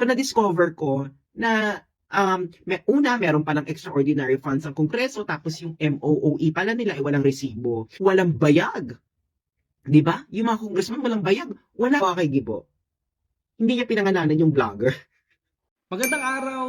So na-discover ko na meron palang extraordinary funds ang Kongreso, tapos yung MOOE pala nila ay walang resibo. Walang bayag. 'Di ba? Yung mga congressman walang bayag. Wala kay Gibo. Hindi niya pinangalanan yung vlogger. Magandang araw,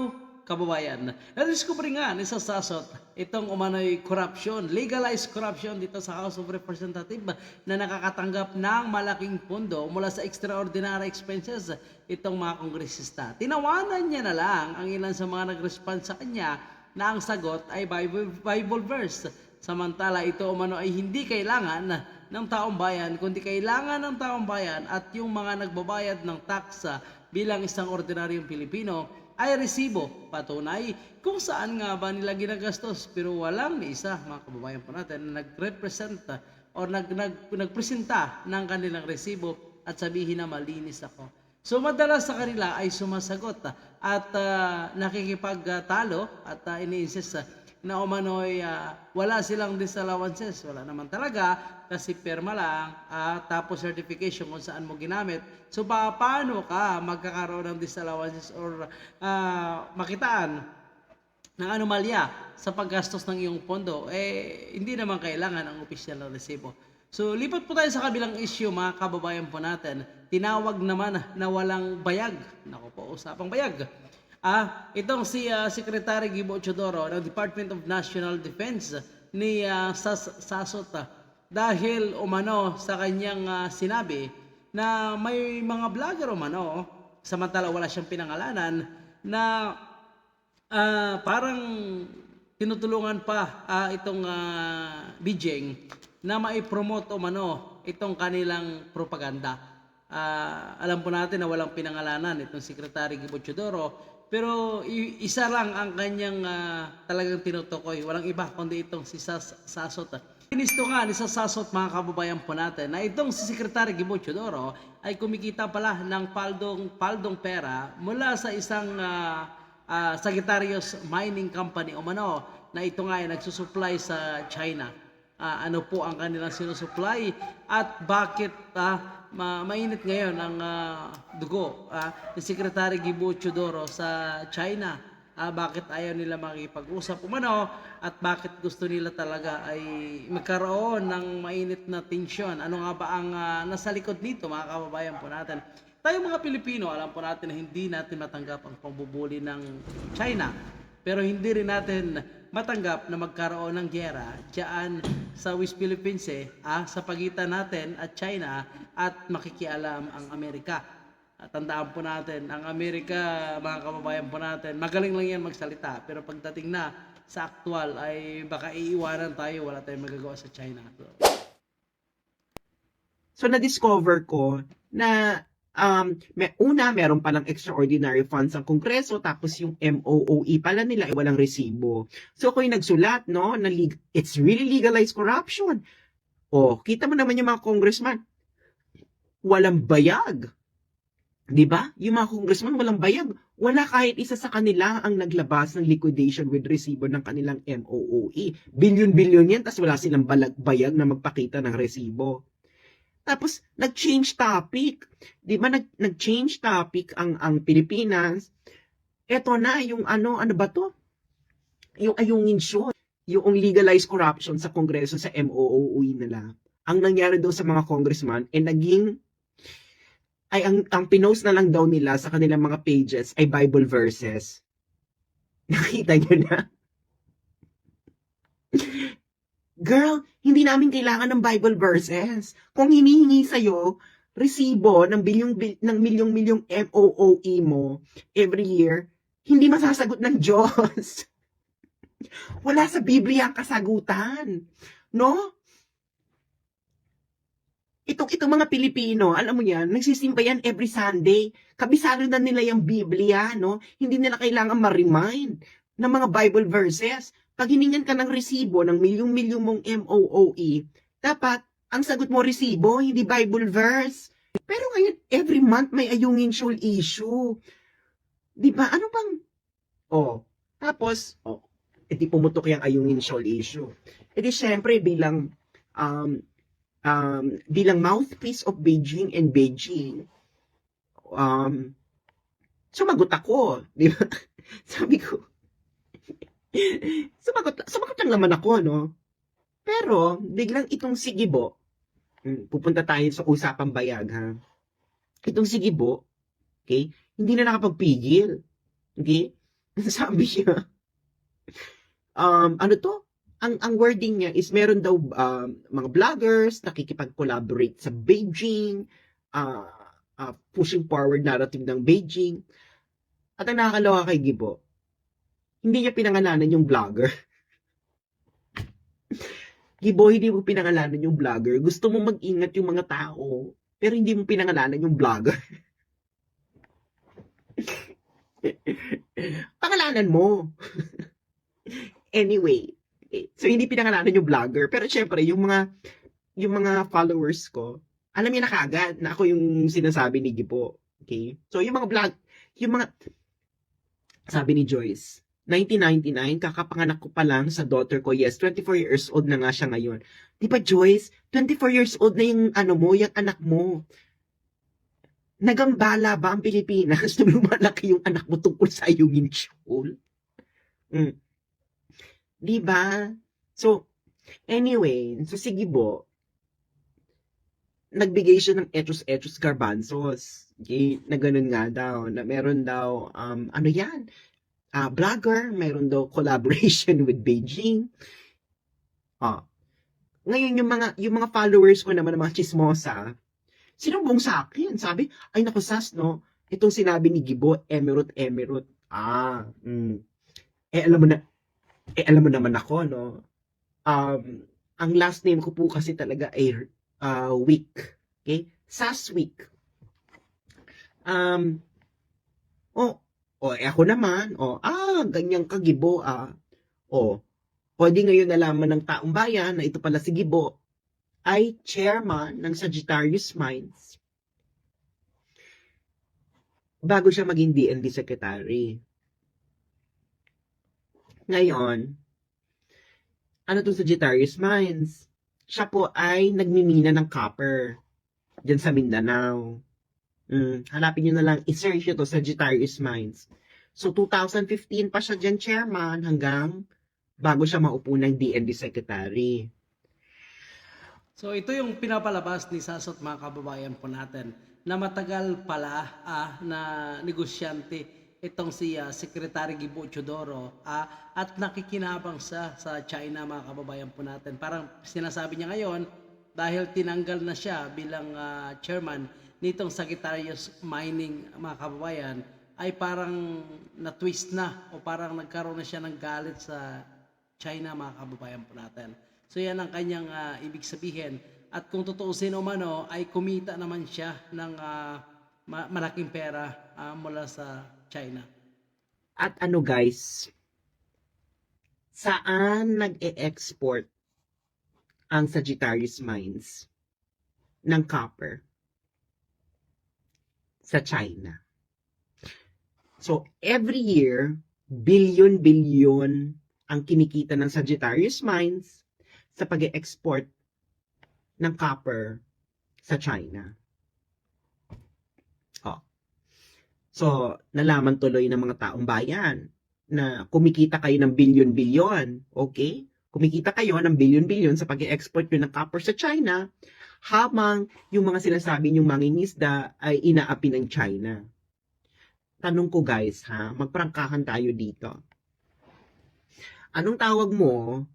kababayan. Na-discover nga ni Sasasot itong umano'y corruption, legalized corruption dito sa House of Representatives na nakakatanggap ng malaking pondo mula sa extraordinary expenses itong mga kongresista. Tinawanan niya na lang ang ilan sa mga nag-respond sa kanya na ang sagot ay Bible verse. Samantala ito umano ay hindi kailangan ng taong bayan, kundi kailangan ng taong bayan at yung mga nagbabayad ng tax bilang isang ordinaryong Pilipino ay resibo, patunay kung saan nga ba nila ginagastos. Pero walang ni isa, mga kababayan po natin, na nag-represent o nagpresenta ng kanilang resibo at sabihin na malinis ako. So madalas sa kanila ay sumasagot at nakikipagtalo at ini-insist na umano'y wala silang disallowances. Wala naman talaga kasi perma lang tapos certification kung saan mo ginamit. So paano ka magkakaroon ng disallowances or makitaan ng anomalya sa paggastos ng iyong pondo? Hindi naman kailangan ang opisyal na resibo. So lipat po tayo sa kabilang issue, mga kababayan po natin. Tinawag naman na walang bayag. Naku po, usapang bayag. Itong si Secretary Gibo Chodoro ng Department of National Defense ni Sasot dahil umano sa kanyang sinabi na may mga vlogger umano, samantala wala siyang pinangalanan, na parang tinutulungan pa itong Bijeng na maipromote umano itong kanilang propaganda. Alam po natin na walang pinangalanan itong Secretary Gibo Chodoro, pero isa lang ang kanyang talagang tinutukoy. Walang iba kundi itong si Sasot. Inisto nga ni Sasot, mga kababayan po natin, na itong si Secretary Gibo Chodoro ay kumikita pala ng paldong pera mula sa isang Sagittarius Mining Company umano, na ito nga ay nagsusupply sa China. Ano po ang kanilang sinusupply at bakit mainit ngayon ang dugo ni Secretary Gibo Chodoro sa China? Bakit ayaw nila makipag-usap umano at bakit gusto nila talaga ay magkaroon ng mainit na tensyon? Ano nga ba ang nasa likod nito, mga kababayan po natin? Tayo mga Pilipino, alam po natin na hindi natin matanggap ang pambubuli ng China, pero hindi rin natin matanggap na magkaroon ng giyera diyan sa West Philippines sa pagitan natin at China at makikialam ang Amerika. Tandaan po natin, ang Amerika, mga kababayan po natin, magaling lang yan magsalita, pero pagdating na sa aktual ay baka iiwanan tayo, wala tayong magagawa sa China. So na-discover ko na meron palang extraordinary funds ang Kongreso, tapos yung MOOE pala nila ay walang resibo. So ako yung nagsulat, no, na it's really legalized corruption. Kita mo naman yung mga congressman, walang bayag. 'Di ba? Yung mga congressman walang bayag. Wala kahit isa sa kanila ang naglabas ng liquidation with resibo ng kanilang MOOE. Bilyon-bilyon yan, tapos wala silang bayag na magpakita ng resibo. Tapos nag-change topic. 'Di ba nag-change topic ang Pilipinas. Eto na yung ano ba to? Yung ayungin show, yung legalized corruption sa Kongreso sa MOOE nila. Ang nangyari daw sa mga congressman ang pinost na lang daw nila sa kanilang mga pages ay Bible verses. Nakita niyo na? Girl, hindi namin kailangan ng Bible verses. Kung hinihingi sa'yo, resibo ng milyong-milyong MOOE mo every year, hindi masasagot ng Diyos. Wala sa Biblia ang kasagutan. No? Itong mga Pilipino, alam mo yan, nagsisimba yan every Sunday. Kabisado na nila yung Biblia, no? Hindi nila kailangan ma-remind ng mga Bible verses. Pag hiningan ka ng resibo ng milyong-milyong mong MOOE, dapat ang sagot mo resibo, hindi Bible verse. Pero ngayon, every month may ayungin shoal issue. Di ba? Ano bang... Tapos, edi pumutok yung ayungin shoal issue. Edi syempre, bilang mouthpiece of Beijing, Sumagot ako, di ba? Sabi ko, sumagot lang naman ako, no? Pero, biglang itong si Gibo, pupunta tayo sa usapang bayag, ha? Itong si Gibo, okay, hindi na nakapagpigil. Okay? Sabi niya, ano to? Ang wording niya is meron daw mga vloggers nakikipag-collaborate sa Beijing, uh, pushing forward narrative ng Beijing. At ang nakakaloka kay Gibo, hindi niya pinangalanan yung vlogger. Gibo, hindi mo pinangalanan yung vlogger. Gusto mo mag-ingat yung mga tao, pero hindi mo pinangalanan yung vlogger. Pangalanan mo. Anyway, so hindi pinangalanan yung vlogger, pero syempre yung mga followers ko, alam niya na kagad na ako yung sinasabi ni Gibo. Okay? So yung mga sabi ni Joyce, 1999, kakapanganak ko pa lang sa daughter ko. Yes, 24 years old na nga siya ngayon. Di ba, Joyce? 24 years old na yung yung anak mo. Nagambala ba ang Pilipinas na lumalaki yung anak mo tungkol sa iyong insyol? Di ba? So, anyway, so si Gibo, nagbigay siya ng etos garbanzos. Okay? Na ganun nga daw, na meron daw, ano yan, vlogger, meron daw collaboration with Beijing. Ngayon, yung mga followers ko naman, ng mga chismosa, sinumbong sa akin. Sabi, ay naku Sas, no, itong sinabi ni Gibo, Emerald. Alam mo naman ako, no, ang last name ko po kasi talaga ay Week. Okay? Sas Week. Ako naman, ganyang kagibo, pwede ngayon nalaman ng taong bayan na ito pala si Gibo ay chairman ng Sagittarius Minds bago siya maging DND secretary. Ngayon, ano itong Sagittarius Minds? Siya po ay nagmimina ng copper dyan sa Mindanao. Hanapin nyo na lang, i-search nyo to, Sagittarius Minds. So, 2015 pa siya dyan chairman hanggang bago siya maupo ng DND secretary. So ito yung pinapalabas ni Sasot mga kababayan po natin na matagal pala na negosyante itong si Secretary Gibo Chodoro at nakikinabang sa China mga kababayan po natin. Parang sinasabi niya ngayon dahil tinanggal na siya bilang chairman nitong Sagittarius Mining mga kababayan ay parang na-twist na o parang nagkaroon na siya ng galit sa China mga kababayan po natin. So yan ang kanyang ibig sabihin. At kung tutuusin o mano, ay kumita naman siya ng malaking pera mula sa China. At ano guys, saan nag-e-export ang Sagittarius Mines ng copper? Sa China. So every year, billion ang kinikita ng Sagittarius Mines sa pag-export ng copper sa China. So, nalaman tuloy ng mga taong bayan na kumikita kayo ng billion, okay? Kumikita kayo ng billion sa pag-export nyo ng copper sa China habang yung mga sinasabi nyong mangingisda ay inaapi ng China. Tanong ko guys, magprangkahan tayo dito. Anong tawag mo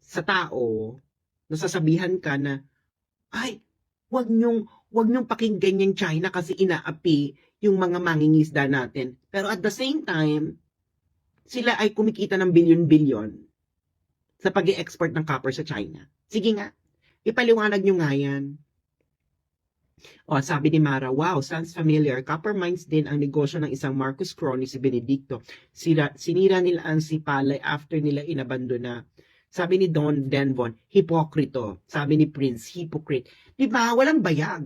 sa tao na sasabihan ka na, ay, wag nyong pakinggan yung China kasi inaapi yung mga mangingisda natin. Pero at the same time, sila ay kumikita ng billion sa pag-i-export ng copper sa China. Sige nga, ipaliwanag nyo nga yan. Sabi ni Mara, wow, sounds familiar. Copper mines din ang negosyo ng isang Marcus Crony, si Benedicto. Sinira nila ang sipalay after nila inabandona. Sabi ni Don Denvon, hipokrito. Sabi ni Prince, hypocrite. Diba? Walang bayag.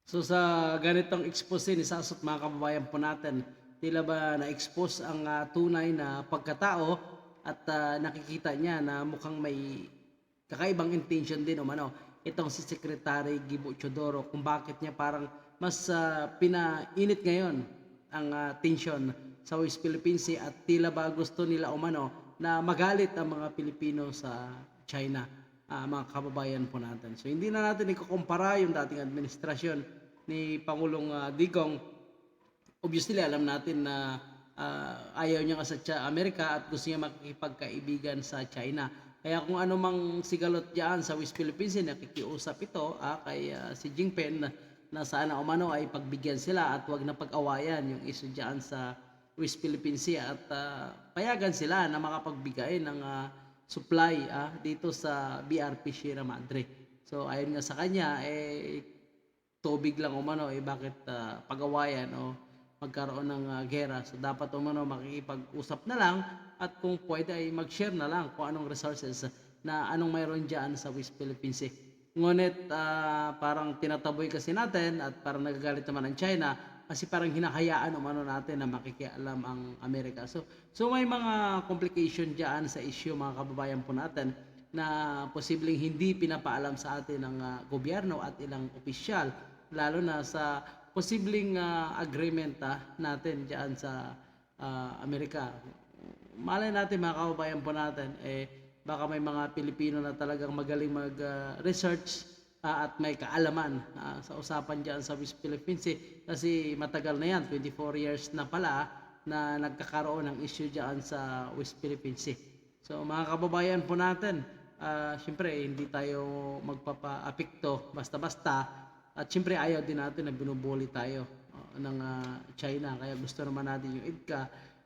So sa ganitong expose ni Sasot mga kababayan po natin, tila ba na-expose ang tunay na pagkatao at nakikita niya na mukhang may kakaibang intention din itong si Secretary Gibo Chodoro kung bakit niya parang mas pinainit ngayon ang tension sa West Philippine Sea at tila ba gusto nila umano na magalit ang mga Pilipino sa China, mga kababayan po natin. So hindi na natin ikukumpara yung dating administrasyon ni Pangulong Digong. Obviously alam natin na ayaw niya sa Amerika at gusto niya makikipagkaibigan sa China. Kaya kung ano mang sigalot diyan sa West Philippine Sea, nakikiusap ito kay si Jinping na sana umano ay pagbigyan sila at wag na pag-awayan yung issue diyan sa West Philippine Sea at payagan sila na makapagbigay ng supply dito sa BRP Sierra Madre. So ayon nga sa kanya tubig lang umano bakit pag-awayan o magkaroon ng gera. So dapat umano makikipag-usap na lang at kung pwede ay mag-share na lang kung anong resources na anong mayroon diyan sa West Philippine Sea. Ngunit parang tinataboy kasi natin at parang nagagalit naman ang China kasi parang hinahayaan umano natin na makikialam ang Amerika. So may mga complication diyan sa issue mga kababayan po natin na posibleng hindi pinapaalam sa atin ng gobyerno at ilang opisyal, lalo na sa posibleng agreement natin diyan sa Amerika. Malay natin mga kababayan po natin baka may mga Pilipino na talagang magaling mag-research at may kaalaman sa usapan diyan sa West Philippine Sea kasi matagal na yan, 24 years na pala na nagkakaroon ng issue diyan sa West Philippine Sea. So mga kababayan po natin, syempre hindi tayo magpapa-apekto basta-basta at syempre ayaw din natin na binubuli tayo ng China, kaya gusto naman natin yung EDCA.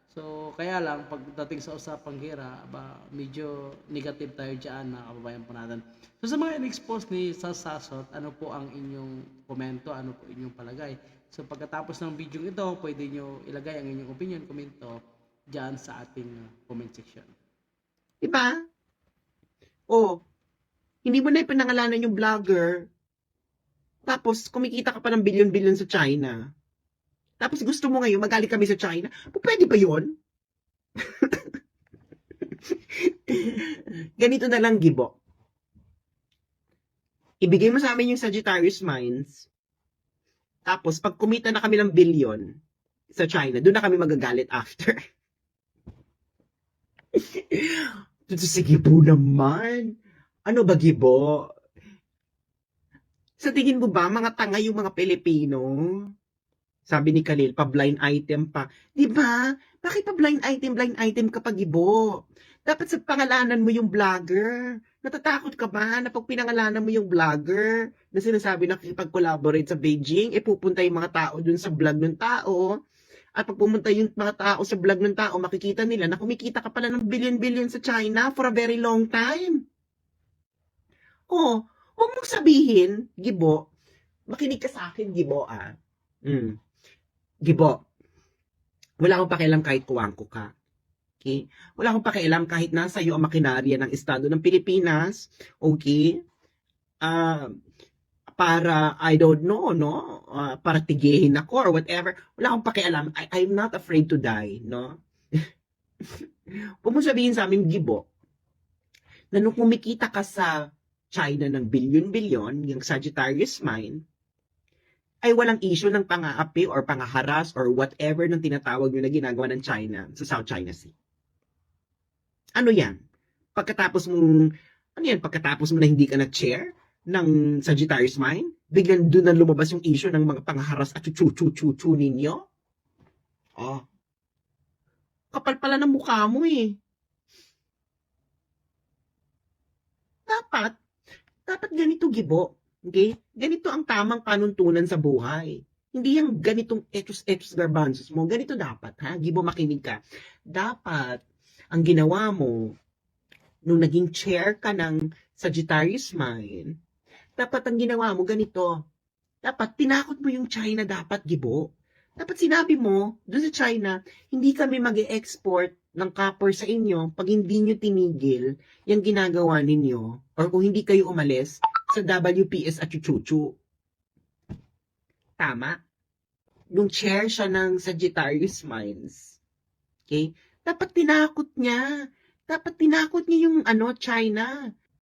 So kaya lang pagdating sa usapang gera, medyo negative tayo diyan mga kababayan po natin. So sa mga in-expose ni Sasasot, ano po ang inyong komento, ano po inyong palagay? So pagkatapos ng video ito, pwede nyo ilagay ang inyong opinion, komento diyan sa ating comment section. Diba? Hindi mo na ipinangalanan yung vlogger. Tapos, kumikita ka pa ng bilyon-bilyon sa China. Tapos, gusto mo ngayon, magaling kami sa China. Pwede ba yun? Ganito na lang, Gibo. Ibigay mo sa amin yung Sagittarius Mines. Tapos, pag kumita na kami ng bilyon sa China, doon na kami magagalit after. Sige po naman. Ano ba, Gibo? Sa tingin mo ba, mga tanga yung mga Pilipino? Sabi ni Khalil, pa-blind item pa. Diba? Bakit pa-blind item ka pa, Gibo? Dapat sa pangalanan mo yung vlogger. Natatakot ka ba na pag pinangalanan mo yung vlogger na sinasabi na nakikipag-collaborate sa Beijing, pupunta yung mga tao dun sa vlog ng tao. At pag pumunta yung mga tao sa vlog ng tao, makikita nila na kumikita ka pala ng billion-billion sa China for a very long time. Huwag mong sabihin, Gibo, makinig ka sa akin, Gibo, Gibo, wala akong pakialam kahit kuwangko ka. Okay? Wala akong pakialam kahit nasa iyo ang makinarya ng Estado ng Pilipinas. Okay? Para, I don't know, no? Para tigihin ako or whatever. Wala akong pakialam. I'm not afraid to die, no? Huwag mong sabihin sa amin, Gibo, na nung kumikita ka sa China ng bilyon-bilyon, yung Sagittarius Mine, ay walang issue ng pang-aapi or pang-haras or whatever ng tinatawag nyo na ginagawa ng China sa South China Sea. Ano yan? Pagkatapos mo na hindi ka na-chair ng Sagittarius Mine, biglang doon na lumabas yung issue ng mga pang-haras at chuchu ninyo? Kapal pala ng mukha mo eh. Dapat ganito, Gibo. Okay? Ganito ang tamang panuntunan sa buhay. Hindi yung ganitong etos garbanzos mo. Ganito dapat, ha? Gibo, makinig ka. Dapat, ang ginawa mo, nung naging chair ka ng Sagittarius Mine, dapat ang ginawa mo ganito. Dapat, tinakot mo yung China dapat, Gibo. Dapat sinabi mo, doon sa China, hindi kami mag-e-export ng copper sa inyo pag hindi nyo tinigil yung ginagawa ninyo or kung hindi kayo umalis sa WPS at Chuchu. Tama? Nung chair siya ng Sagittarius Mines. Okay? Dapat tinakot niya yung China.